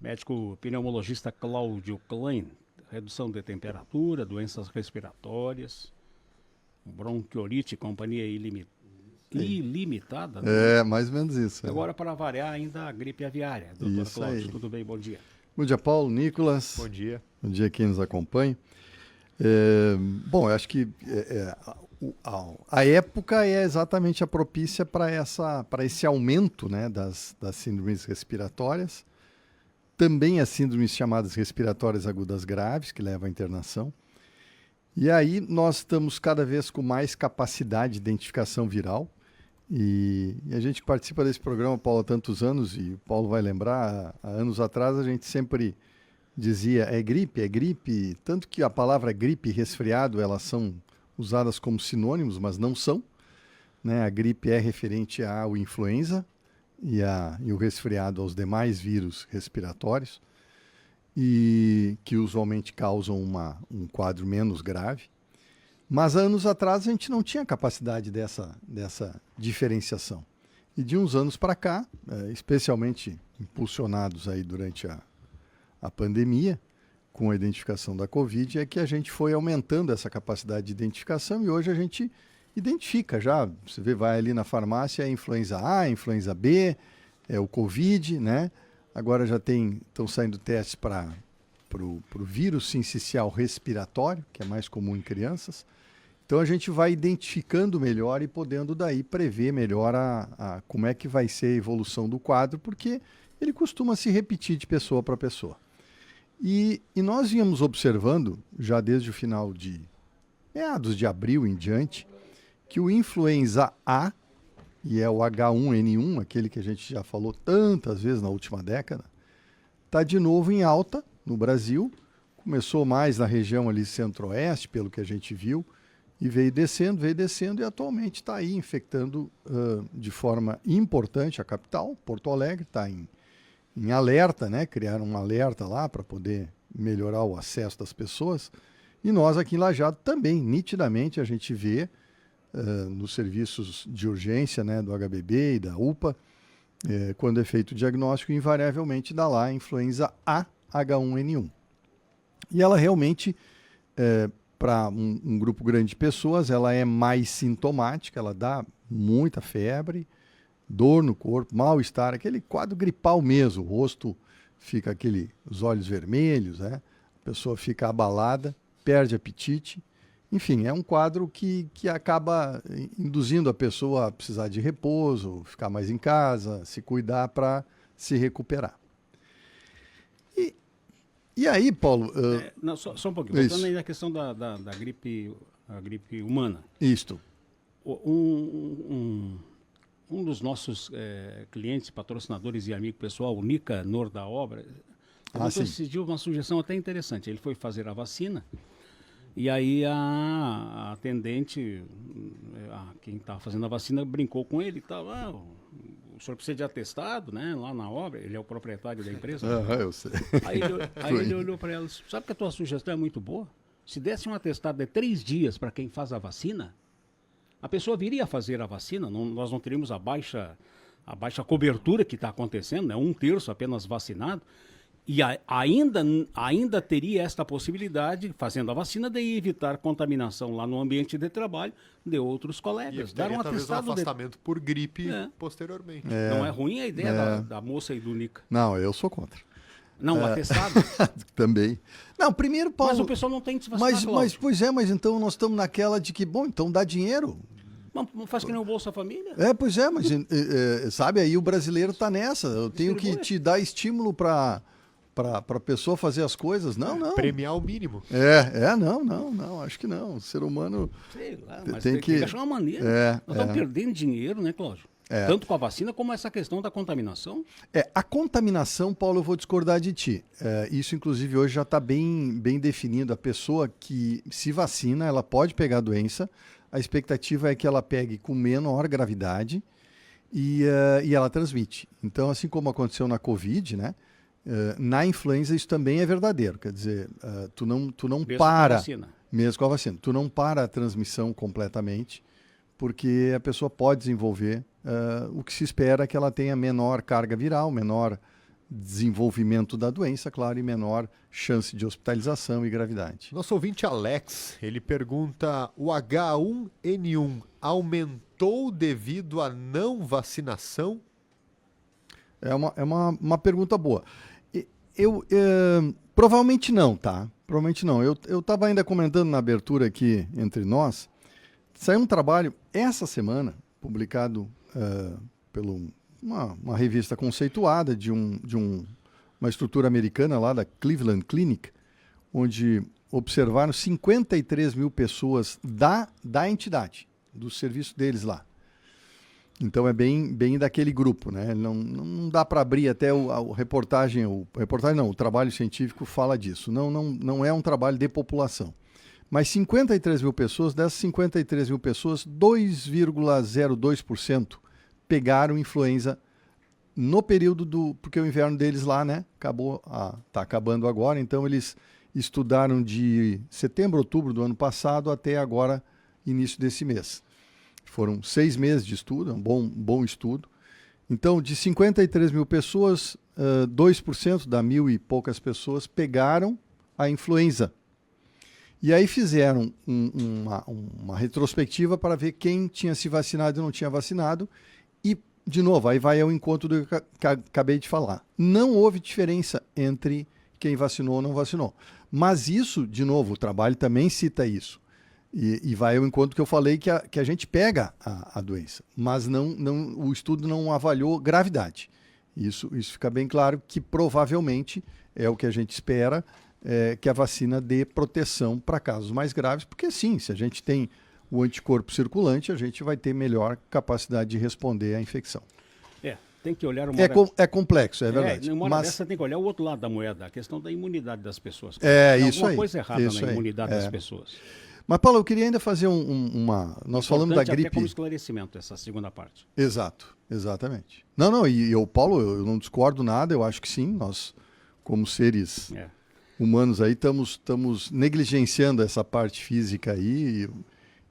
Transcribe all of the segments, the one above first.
Médico pneumologista Cláudio Klein, redução de temperatura, doenças respiratórias, bronquiolite, companhia ilimitada. Né? Mais ou menos isso. Agora, para variar, ainda a gripe aviária. Doutor Cláudio, tudo bem? Bom dia. Bom dia, Paulo, Nicolas. Bom dia. Bom dia quem nos acompanha. Bom, eu acho que a época é exatamente a propícia para esse aumento, né, das síndromes respiratórias. Também as síndromes chamadas respiratórias agudas graves, que levam à internação. E aí nós estamos cada vez com mais capacidade de identificação viral. E a gente participa desse programa, Paulo, há tantos anos, e o Paulo vai lembrar, há anos atrás a gente sempre dizia é gripe, tanto que a palavra gripe e resfriado, elas são usadas como sinônimos, mas não são. Né? A gripe é referente ao influenza e o resfriado aos demais vírus respiratórios, e que usualmente causam um quadro menos grave. Mas anos atrás a gente não tinha capacidade dessa diferenciação. E de uns anos para cá, especialmente impulsionados aí durante a pandemia, com a identificação da Covid, é que a gente foi aumentando essa capacidade de identificação e hoje a gente identifica já. Você vê, vai ali na farmácia, é influenza A, influenza B, é o Covid, né? Agora já estão saindo testes para o vírus sincicial respiratório, que é mais comum em crianças. Então a gente vai identificando melhor e podendo daí prever melhor como é que vai ser a evolução do quadro, porque ele costuma se repetir de pessoa para pessoa. E nós vínhamos observando, já desde o final de meados de abril em diante, que o influenza A, e é o H1N1, aquele que a gente já falou tantas vezes na última década, está de novo em alta no Brasil. Começou mais na região ali centro-oeste, pelo que a gente viu, e veio descendo e atualmente está aí infectando de forma importante a capital. Porto Alegre está em alerta, né? Criaram um alerta lá para poder melhorar o acesso das pessoas. E nós aqui em Lajeado também, nitidamente, a gente vê nos serviços de urgência, né, do HBB e da UPA, quando é feito o diagnóstico, invariavelmente dá lá influenza A H1N1. E ela realmente, para um grupo grande de pessoas, ela é mais sintomática, ela dá muita febre, dor no corpo, mal-estar, aquele quadro gripal mesmo, o rosto fica os olhos vermelhos, né? A pessoa fica abalada, perde apetite. Enfim, é um quadro que acaba induzindo a pessoa a precisar de repouso, ficar mais em casa, se cuidar para se recuperar. E aí, Paulo... Não, só um pouquinho, voltando aí na questão da gripe, a gripe humana. Isto. Um dos nossos clientes, patrocinadores e amigo pessoal, o Nica Nor da Obra, decidiu uma sugestão até interessante. Ele foi fazer a vacina e aí a atendente, quem estava fazendo a vacina, brincou com ele e tal. O senhor precisa de atestado, né? Lá na obra, ele é o proprietário da empresa. Eu sei. Aí ele olhou para ela e disse, sabe que a tua sugestão é muito boa? Se desse um atestado de 3 dias para quem faz a vacina, a pessoa viria fazer a vacina, nós não teríamos a baixa cobertura que está acontecendo, né? 1/3 apenas vacinado, e ainda teria esta possibilidade, fazendo a vacina, de evitar contaminação lá no ambiente de trabalho de outros colegas. Dar um atestado afastamento por gripe posteriormente. Não é ruim a ideia da moça e do Nica. Não, eu sou contra. Não, o atestado. Também. Não, primeiro, Paulo... Mas o pessoal não tem que se vacinar, mas então nós estamos naquela de que, bom, então dá dinheiro. Não faz que nem o Bolsa Família? Mas sabe, aí o brasileiro está nessa. Eu tenho que te dar estímulo para a pessoa fazer as coisas. Não. Premiar o mínimo. Não, acho que não. O ser humano sei lá, mas tem que achar uma maneira. Nós estamos perdendo dinheiro, né, Cláudio? Tanto com a vacina como essa questão da contaminação. A contaminação, Paulo, eu vou discordar de ti. Isso, inclusive, hoje já está bem definido. A pessoa que se vacina, ela pode pegar a doença. A expectativa é que ela pegue com menor gravidade e ela transmite. Então, assim como aconteceu na Covid, né? Na influenza isso também é verdadeiro. Quer dizer, tu não Mesmo para... com a vacina. Mesmo com a vacina. Tu não para a transmissão completamente, porque a pessoa pode desenvolver o que se espera é que ela tenha menor carga viral, menor desenvolvimento da doença, claro, e menor chance de hospitalização e gravidade. Nosso ouvinte Alex, ele pergunta, o H1N1 aumentou devido à não vacinação? É uma pergunta boa. Provavelmente não, tá? Provavelmente não. Eu estava ainda comentando na abertura aqui entre nós, saiu um trabalho essa semana, publicado por uma revista conceituada de uma estrutura americana lá da Cleveland Clinic, onde observaram 53 mil pessoas da entidade, do serviço deles lá. Então é bem daquele grupo, né? Não dá para abrir até o trabalho científico fala disso. Não é um trabalho de população. Mas 53 mil pessoas, dessas 53 mil pessoas, 2,02% pegaram influenza no período porque o inverno deles lá, né? Tá acabando agora, então eles estudaram de setembro, outubro do ano passado até agora, início desse mês. Foram 6 meses de estudo, um bom estudo. Então, de 53 mil pessoas, 2% da 1.000 e poucas pessoas pegaram a influenza. E aí fizeram uma retrospectiva para ver quem tinha se vacinado e não tinha vacinado. E, de novo, aí vai ao encontro do que acabei de falar. Não houve diferença entre quem vacinou ou não vacinou. Mas isso, de novo, o trabalho também cita isso. E vai ao encontro que eu falei que a gente pega a doença, mas o estudo não avaliou gravidade. Isso fica bem claro que provavelmente é o que a gente espera, que a vacina dê proteção para casos mais graves, porque sim, se a gente tem o anticorpo circulante, a gente vai ter melhor capacidade de responder à infecção. Tem que olhar é complexo, é verdade. Mas dessa tem que olhar o outro lado da moeda, a questão da imunidade das pessoas. Tem isso aí. Tem alguma coisa errada na imunidade das pessoas. Mas, Paulo, eu queria ainda fazer nós falamos da gripe. Até como esclarecimento, essa segunda parte. Exato, exatamente. Paulo, eu não discordo nada, eu acho que sim, nós, como seres humanos aí, estamos negligenciando essa parte física aí,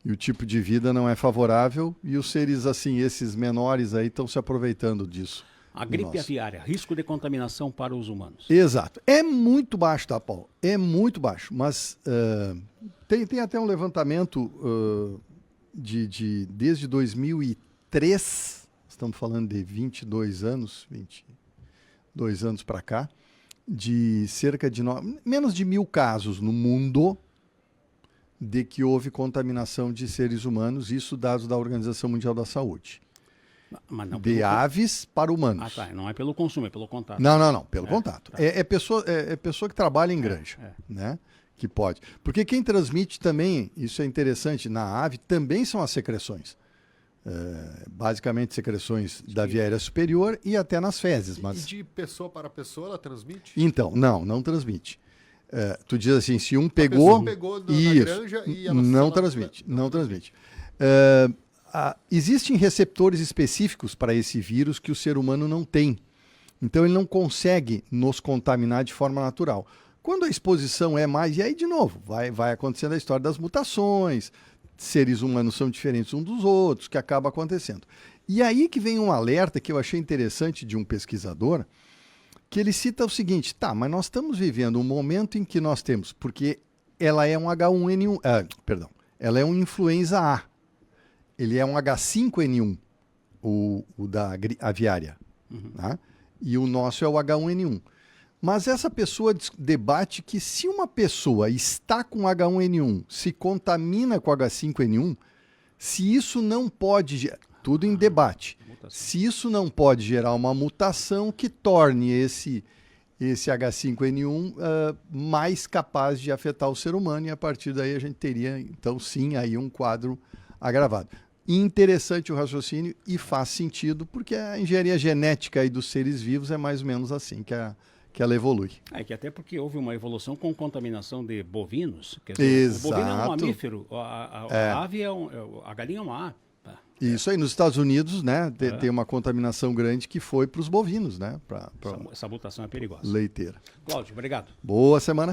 e o tipo de vida não é favorável, e os seres, assim, esses menores aí, estão se aproveitando disso. A gripe aviária, risco de contaminação para os humanos. Exato. É muito baixo, tá, Paulo? É muito baixo, mas tem até um levantamento desde 2003, estamos falando de 22 anos para cá, de cerca de menos de 1.000 casos no mundo de que houve contaminação de seres humanos, isso dados da Organização Mundial da Saúde. Mas não de aves para humanos. Não é pelo consumo, é pelo contato. Não, pelo contato. Tá. É pessoa que trabalha em granja, né? Que pode. Porque quem transmite também, isso é interessante, na ave também são as secreções. Basicamente secreções da via aérea superior e até nas fezes. Mas... E de pessoa para pessoa ela transmite? Então, não transmite. Tu diz assim, se um pegou na granja e ela não transmite. Existem receptores específicos para esse vírus que o ser humano não tem. Então ele não consegue nos contaminar de forma natural. Quando a exposição é mais, e aí de novo, vai acontecendo a história das mutações, seres humanos são diferentes uns dos outros, que acaba acontecendo. E aí que vem um alerta que eu achei interessante de um pesquisador, que ele cita o seguinte, mas nós estamos vivendo um momento em que nós temos, porque ela é um H1N1, ela é um influenza A. Ele é um H5N1, o da aviária, né? E o nosso é o H1N1. Mas essa pessoa debate que se uma pessoa está com H1N1, se contamina com H5N1, se isso não pode... Tudo em debate. Se isso não pode gerar uma mutação que torne esse H5N1 mais capaz de afetar o ser humano, e a partir daí a gente teria, então sim, aí um quadro agravado. Interessante o raciocínio e faz sentido, porque a engenharia genética aí dos seres vivos é mais ou menos assim que ela evolui. Que até porque houve uma evolução com contaminação de bovinos. Quer dizer, o bovino é um mamífero, a ave a galinha é uma ave. Isso aí, nos Estados Unidos, né, tem uma contaminação grande que foi para os bovinos, né? Essa mutação é perigosa. Leiteira. Cláudio, obrigado. Boa semana.